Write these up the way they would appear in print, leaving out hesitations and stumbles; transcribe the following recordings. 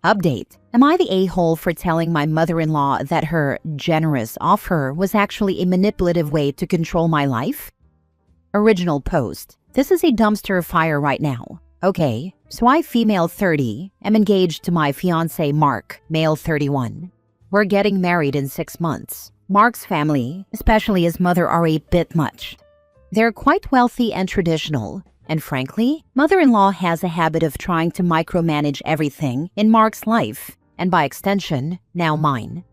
Update. Am I the a-hole for telling my mother-in-law that her generous offer was actually a manipulative way to control my life? Original post. This is a dumpster fire right now. Okay, so I, female 30, am engaged to my fiancé Mark, male 31. We're getting married in 6 months. Mark's family, especially his mother, are a bit much. They're quite wealthy and traditional, and frankly, mother-in-law has a habit of trying to micromanage everything in Mark's life, and by extension, now mine.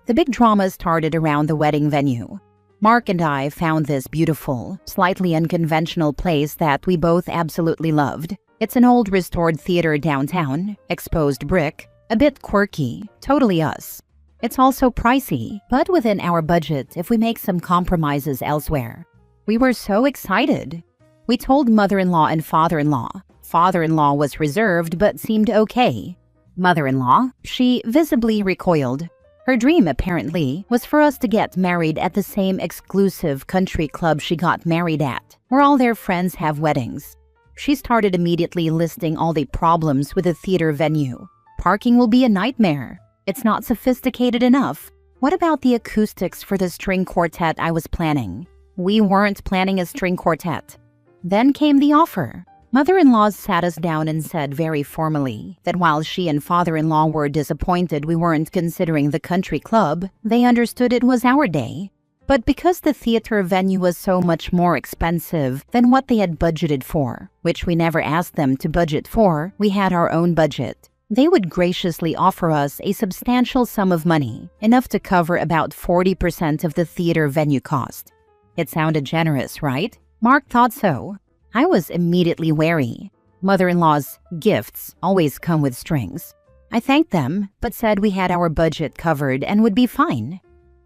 The big drama started around the wedding venue. Mark and I found this beautiful, slightly unconventional place that we both absolutely loved. It's an old restored theater downtown, exposed brick, a bit quirky, totally us. It's also pricey, but within our budget if we make some compromises elsewhere. We were so excited. We told mother-in-law and father-in-law. Father-in-law was reserved but seemed okay. Mother-in-law, she visibly recoiled. Her dream, apparently, was for us to get married at the same exclusive country club she got married at, where all their friends have weddings. She started immediately listing all the problems with the theater venue. Parking will be a nightmare. It's not sophisticated enough. What about the acoustics for the string quartet I was planning? We weren't planning a string quartet. Then came the offer. Mother-in-law sat us down and said very formally that while she and father-in-law were disappointed we weren't considering the country club, they understood it was our day. But because the theater venue was so much more expensive than what they had budgeted for, which we never asked them to budget for, we had our own budget. They would graciously offer us a substantial sum of money, enough to cover about 40% of the theater venue cost. It sounded generous, right? Mark thought so. I was immediately wary. Mother-in-law's gifts always come with strings. I thanked them, but said we had our budget covered and would be fine.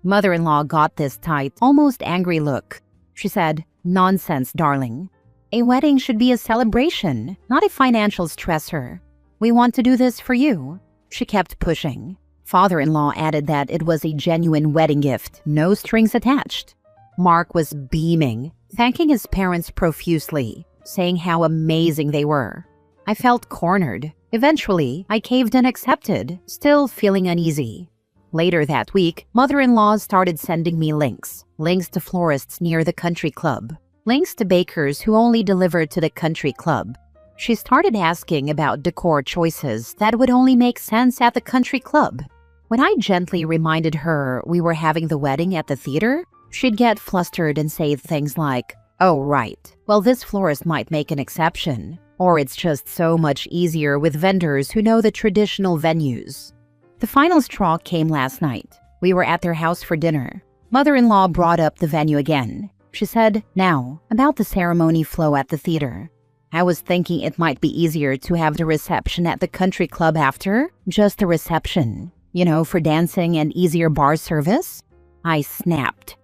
Mother-in-law got this tight, almost angry look. She said, "Nonsense, darling. A wedding should be a celebration, not a financial stressor. We want to do this for you." She kept pushing. Father-in-law added that it was a genuine wedding gift, no strings attached. Mark was beaming, thanking his parents profusely, saying how amazing they were. I felt cornered. Eventually, I caved and accepted, still feeling uneasy. Later that week, mother-in-law started sending me links to florists near the country club, links to bakers who only delivered to the country club. She started asking about decor choices that would only make sense at the country club. When I gently reminded her we were having the wedding at the theater, she'd get flustered and say things like, "Oh, right. Well, this florist might make an exception. Or it's just so much easier with vendors who know the traditional venues." The final straw came last night. We were at their house for dinner. Mother-in-law brought up the venue again. She said, "Now, about the ceremony flow at the theater. I was thinking it might be easier to have the reception at the country club after, just the reception. You know, for dancing and easier bar service." I snapped.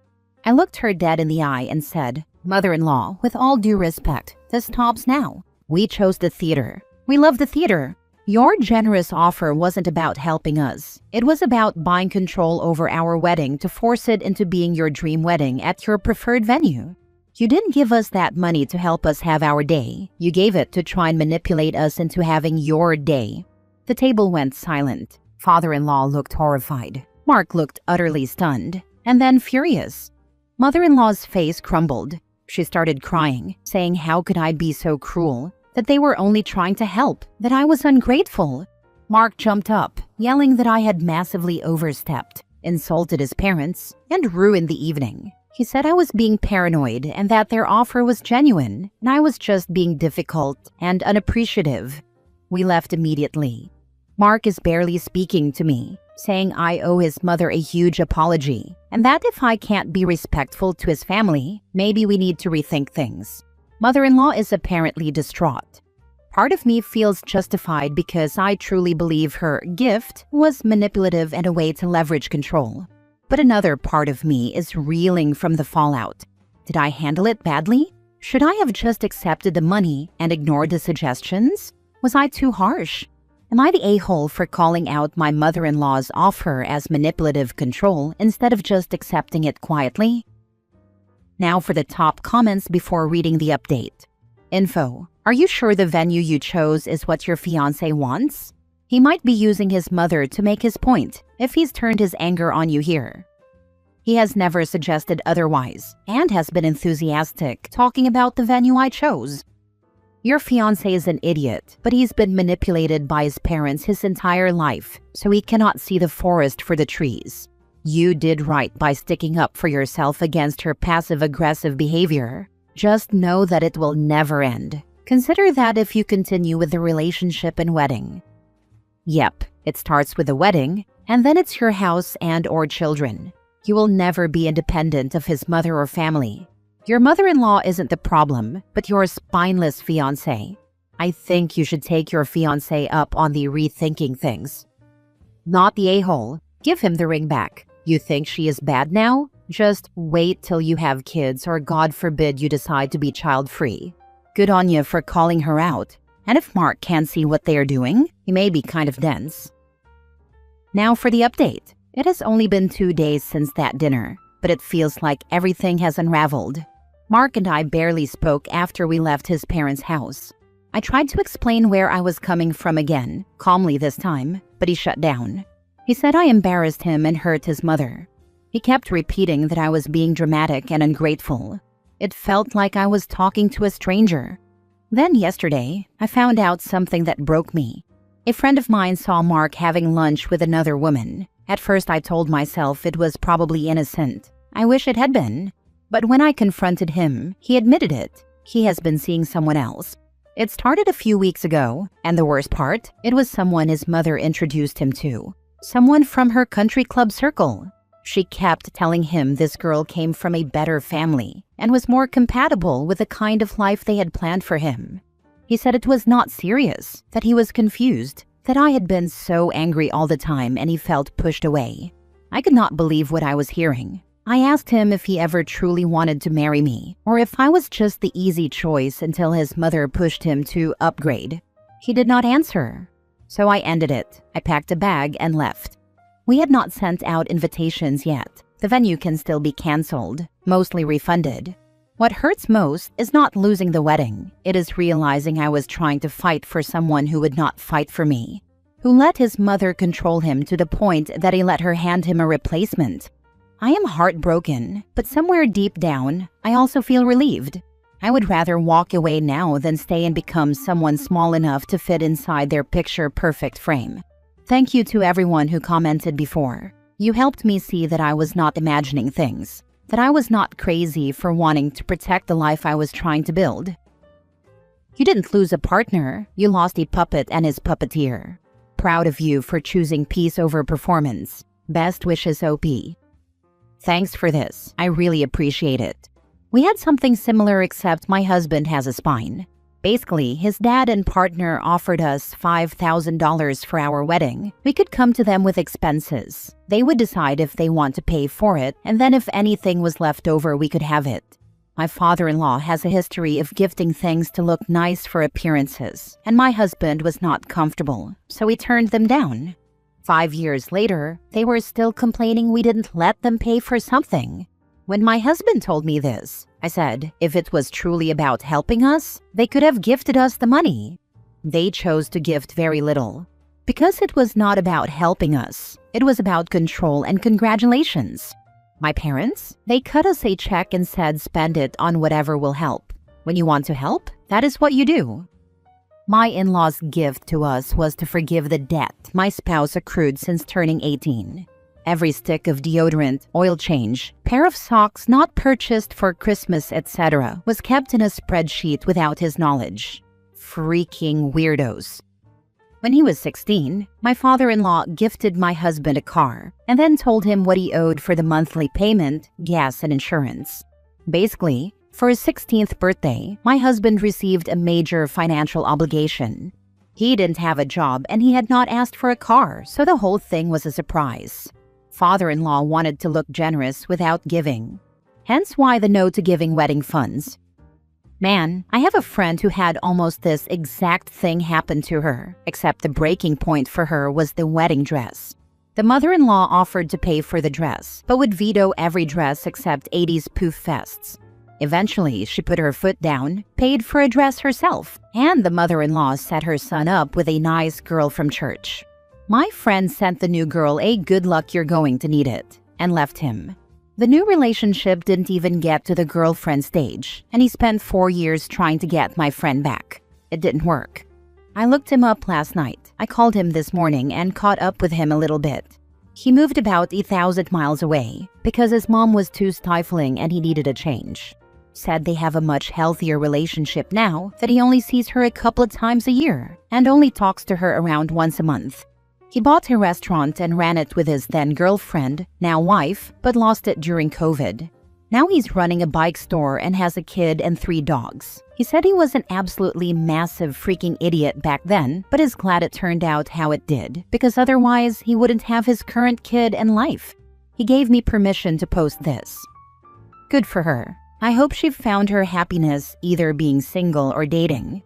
I looked her dead in the eye and said, "Mother-in-law, with all due respect, this stops now. We chose the theater. We love the theater. Your generous offer wasn't about helping us. It was about buying control over our wedding to force it into being your dream wedding at your preferred venue. You didn't give us that money to help us have our day. You gave it to try and manipulate us into having your day." The table went silent. Father-in-law looked horrified. Mark looked utterly stunned, and then furious. Mother-in-law's face crumbled. She started crying, saying how could I be so cruel, that they were only trying to help, that I was ungrateful. Mark jumped up, yelling that I had massively overstepped, insulted his parents, and ruined the evening. He said I was being paranoid and that their offer was genuine, and I was just being difficult and unappreciative. We left immediately. Mark is barely speaking to me, saying I owe his mother a huge apology, and that if I can't be respectful to his family, maybe we need to rethink things. Mother-in-law is apparently distraught. Part of me feels justified because I truly believe her gift was manipulative and a way to leverage control. But another part of me is reeling from the fallout. Did I handle it badly? Should I have just accepted the money and ignored the suggestions? Was I too harsh? Am I the a-hole for calling out my mother-in-law's offer as manipulative control instead of just accepting it quietly? Now for the top comments before reading the update. Info. Are you sure the venue you chose is what your fiancé wants? He might be using his mother to make his point if he's turned his anger on you here. He has never suggested otherwise and has been enthusiastic talking about the venue I chose. Your fiancé is an idiot, but he's been manipulated by his parents his entire life, so he cannot see the forest for the trees. You did right by sticking up for yourself against her passive-aggressive behavior. Just know that it will never end. Consider that if you continue with the relationship and wedding. Yep, it starts with the wedding, and then it's your house and/or children. You will never be independent of his mother or family. Your mother-in-law isn't the problem, but your spineless fiancé. I think you should take your fiancé up on the rethinking things. Not the a-hole. Give him the ring back. You think she is bad now? Just wait till you have kids or God forbid you decide to be child-free. Good on you for calling her out. And if Mark can't see what they are doing, he may be kind of dense. Now for the update. It has only been 2 days since that dinner, but it feels like everything has unraveled. Mark and I barely spoke after we left his parents' house. I tried to explain where I was coming from again, calmly this time, but he shut down. He said I embarrassed him and hurt his mother. He kept repeating that I was being dramatic and ungrateful. It felt like I was talking to a stranger. Then yesterday, I found out something that broke me. A friend of mine saw Mark having lunch with another woman. At first I told myself it was probably innocent. I wish it had been. But when I confronted him, he admitted it. He has been seeing someone else. It started a few weeks ago, and the worst part, it was someone his mother introduced him to. Someone from her country club circle. She kept telling him this girl came from a better family and was more compatible with the kind of life they had planned for him. He said it was not serious, that he was confused, that I had been so angry all the time and he felt pushed away. I could not believe what I was hearing. I asked him if he ever truly wanted to marry me, or if I was just the easy choice until his mother pushed him to upgrade. He did not answer. So I ended it. I packed a bag and left. We had not sent out invitations yet. The venue can still be canceled, mostly refunded. What hurts most is not losing the wedding. It is realizing I was trying to fight for someone who would not fight for me, who let his mother control him to the point that he let her hand him a replacement. I am heartbroken, but somewhere deep down, I also feel relieved. I would rather walk away now than stay and become someone small enough to fit inside their picture-perfect frame. Thank you to everyone who commented before. You helped me see that I was not imagining things, that I was not crazy for wanting to protect the life I was trying to build. You didn't lose a partner, you lost a puppet and his puppeteer. Proud of you for choosing peace over performance. Best wishes, OP. Thanks for this. I really appreciate it. We had something similar except my husband has a spine. Basically, his dad and partner offered us $5,000 for our wedding. We could come to them with expenses. They would decide if they want to pay for it, and then if anything was left over, we could have it. My father-in-law has a history of gifting things to look nice for appearances, and my husband was not comfortable, so he turned them down. 5 years later, they were still complaining we didn't let them pay for something. When my husband told me this, I said, if it was truly about helping us, they could have gifted us the money. They chose to gift very little. Because it was not about helping us, it was about control and congratulations. My parents, they cut us a check and said spend it on whatever will help. When you want to help, that is what you do. My in-laws' gift to us was to forgive the debt my spouse accrued since turning 18. Every stick of deodorant, oil change, pair of socks not purchased for Christmas, etc. was kept in a spreadsheet without his knowledge. Freaking weirdos. When he was 16, my father-in-law gifted my husband a car and then told him what he owed for the monthly payment, gas, and insurance. Basically, for his 16th birthday, my husband received a major financial obligation. He didn't have a job and he had not asked for a car, so the whole thing was a surprise. Father-in-law wanted to look generous without giving. Hence why the no to giving wedding funds. Man, I have a friend who had almost this exact thing happen to her, except the breaking point for her was the wedding dress. The mother-in-law offered to pay for the dress, but would veto every dress except 80s poof vests. Eventually, she put her foot down, paid for a dress herself, and the mother-in-law set her son up with a nice girl from church. My friend sent the new girl a "good luck, you're going to need it," and left him. The new relationship didn't even get to the girlfriend stage, and he spent 4 years trying to get my friend back. It didn't work. I looked him up last night. I called him this morning and caught up with him a little bit. He moved about 1,000 miles away because his mom was too stifling and he needed a change. Said they have a much healthier relationship now, that he only sees her a couple of times a year and only talks to her around once a month. He bought a restaurant and ran it with his then girlfriend, now wife, but lost it during COVID. Now he's running a bike store and has a kid and 3 dogs. He said he was an absolutely massive freaking idiot back then, but is glad it turned out how it did, because otherwise he wouldn't have his current kid and life. He gave me permission to post this. Good for her. I hope she found her happiness either being single or dating.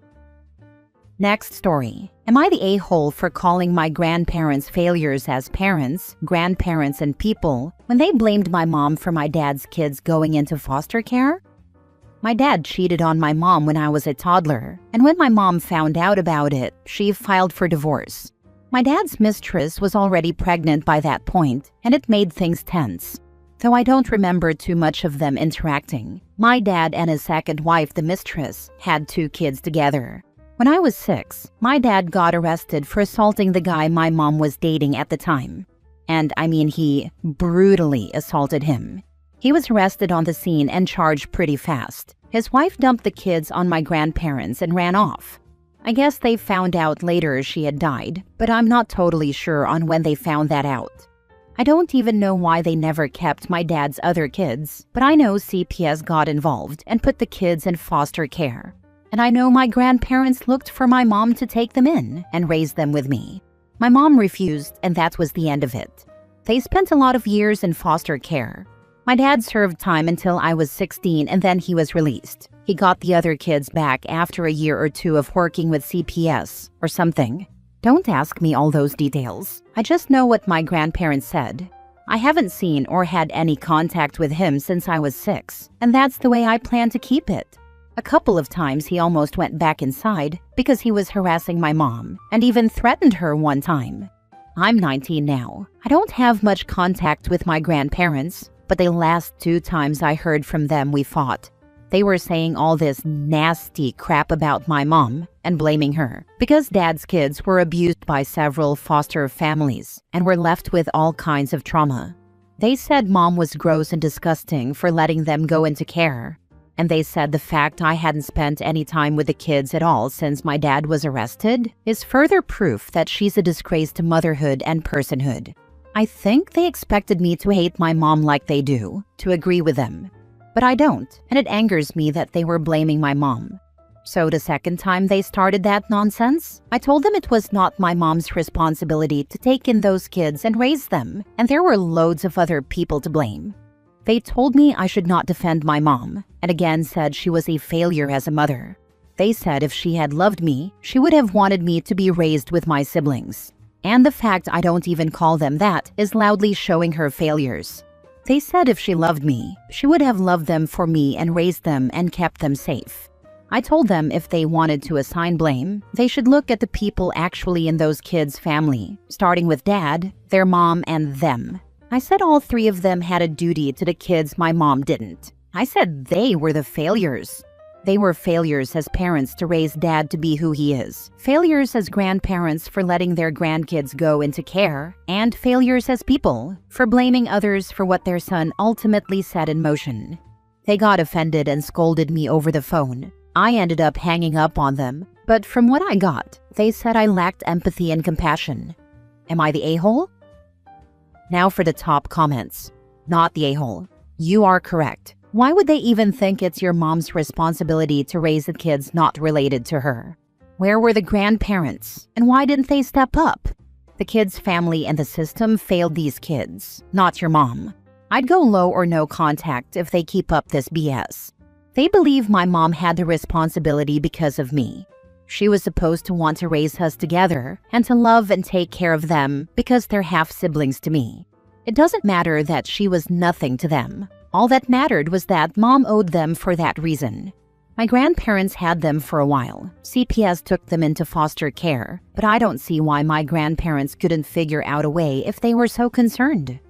Next story. Am I the a-hole for calling my grandparents' failures as parents, grandparents, and people when they blamed my mom for my dad's kids going into foster care? My dad cheated on my mom when I was a toddler, and when my mom found out about it, she filed for divorce. My dad's mistress was already pregnant by that point, and it made things tense. Though I don't remember too much of them interacting, my dad and his second wife, the mistress, had 2 kids together. When I was 6, my dad got arrested for assaulting the guy my mom was dating at the time. And I mean, he brutally assaulted him. He was arrested on the scene and charged pretty fast. His wife dumped the kids on my grandparents and ran off. I guess they found out later she had died, but I'm not totally sure on when they found that out. I don't even know why they never kept my dad's other kids, but I know CPS got involved and put the kids in foster care. And I know my grandparents looked for my mom to take them in and raise them with me. My mom refused, and that was the end of it. They spent a lot of years in foster care. My dad served time until I was 16 and then he was released. He got the other kids back after a year or 2 of working with CPS or something. Don't ask me all those details. I just know what my grandparents said. I haven't seen or had any contact with him since I was 6, and that's the way I plan to keep it. A couple of times he almost went back inside because he was harassing my mom and even threatened her one time. I'm 19 now. I don't have much contact with my grandparents, but the last 2 times I heard from them we fought. They were saying all this nasty crap about my mom and blaming her because dad's kids were abused by several foster families and were left with all kinds of trauma. They said mom was gross and disgusting for letting them go into care. And they said the fact I hadn't spent any time with the kids at all since my dad was arrested is further proof that she's a disgrace to motherhood and personhood. I think they expected me to hate my mom like they do, to agree with them. But I don't, and it angers me that they were blaming my mom. So the second time they started that nonsense, I told them it was not my mom's responsibility to take in those kids and raise them, and there were loads of other people to blame. They told me I should not defend my mom, and again said she was a failure as a mother. They said if she had loved me, she would have wanted me to be raised with my siblings. And the fact I don't even call them that is loudly showing her failures. They said if she loved me, she would have loved them for me and raised them and kept them safe. I told them if they wanted to assign blame, they should look at the people actually in those kids' family, starting with dad, their mom, and them. I said all 3 of them had a duty to the kids my mom didn't. I said they were the failures. They were failures as parents to raise dad to be who he is, failures as grandparents for letting their grandkids go into care, and failures as people for blaming others for what their son ultimately set in motion. They got offended and scolded me over the phone. I ended up hanging up on them, but from what I got, they said I lacked empathy and compassion. Am I the a-hole? Now for the top comments. Not the a-hole. You are correct. Why would they even think it's your mom's responsibility to raise the kids not related to her? Where were the grandparents? And why didn't they step up? The kids' family and the system failed these kids, not your mom. I'd go low or no contact if they keep up this BS. They believe my mom had the responsibility because of me. She was supposed to want to raise us together and to love and take care of them because they're half siblings to me. It doesn't matter that she was nothing to them. All that mattered was that Mom owed them for that reason. My grandparents had them for a while. CPS took them into foster care, but I don't see why my grandparents couldn't figure out a way if they were so concerned.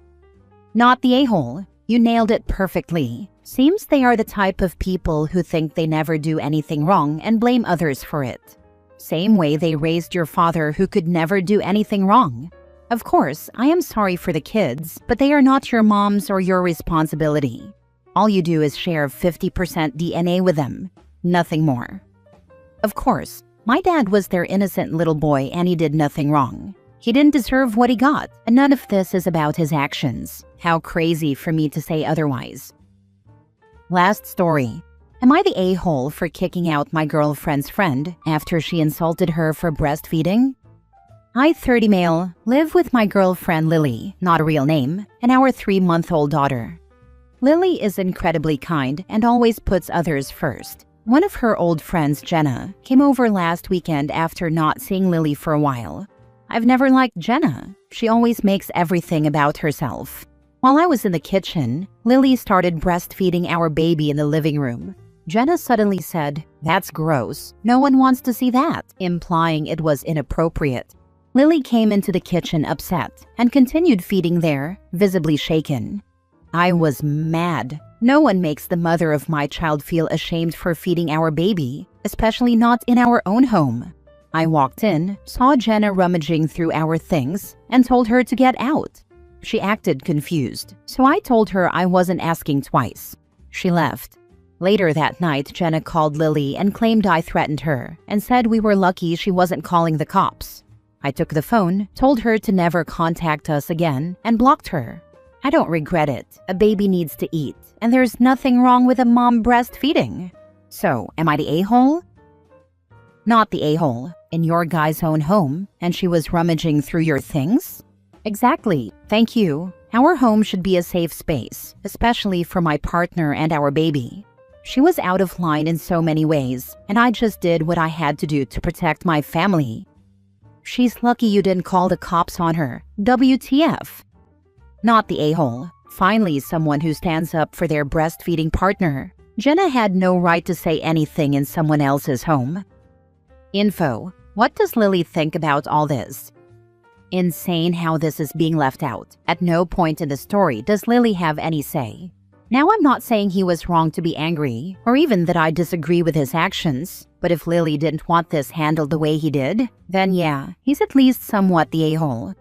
Not the a-hole. You nailed it perfectly. Seems they are the type of people who think they never do anything wrong and blame others for it. Same way they raised your father who could never do anything wrong. Of course, I am sorry for the kids, but they are not your mom's or your responsibility. All you do is share 50% DNA with them. Nothing more. Of course, my dad was their innocent little boy and he did nothing wrong. He didn't deserve what he got, and none of this is about his actions. How crazy for me to say otherwise. Last story. Am I the a-hole for kicking out my girlfriend's friend after she insulted her for breastfeeding? I, 30 male, live with my girlfriend Lily, not a real name, and our 3-month-old daughter. Lily is incredibly kind and always puts others first. One of her old friends, Jenna, came over last weekend after not seeing Lily for a while. I've never liked Jenna. She always makes everything about herself. While I was in the kitchen, Lily started breastfeeding our baby in the living room. Jenna suddenly said, "That's gross. No one wants to see that," implying it was inappropriate. Lily came into the kitchen upset and continued feeding there, visibly shaken. I was mad. No one makes the mother of my child feel ashamed for feeding our baby, especially not in our own home. I walked in, saw Jenna rummaging through our things, and told her to get out. She acted confused, so I told her I wasn't asking twice. She left. Later that night, Jenna called Lily and claimed I threatened her and said we were lucky she wasn't calling the cops. I took the phone, told her to never contact us again, and blocked her. I don't regret it. A baby needs to eat, and there's nothing wrong with a mom breastfeeding. So, am I the a-hole? Not the a-hole. In your guy's own home, and she was rummaging through your things? Exactly. Thank you. Our home should be a safe space, especially for my partner and our baby. She was out of line in so many ways, and I just did what I had to do to protect my family. She's lucky you didn't call the cops on her. WTF. Not the a-hole. Finally, someone who stands up for their breastfeeding partner. Jenna had no right to say anything in someone else's home. Info. What does Lily think about all this? Insane how this is being left out. At no point in the story does Lily have any say. Now, I'm not saying he was wrong to be angry, or even that I disagree with his actions, but if Lily didn't want this handled the way he did, then yeah, he's at least somewhat the a-hole.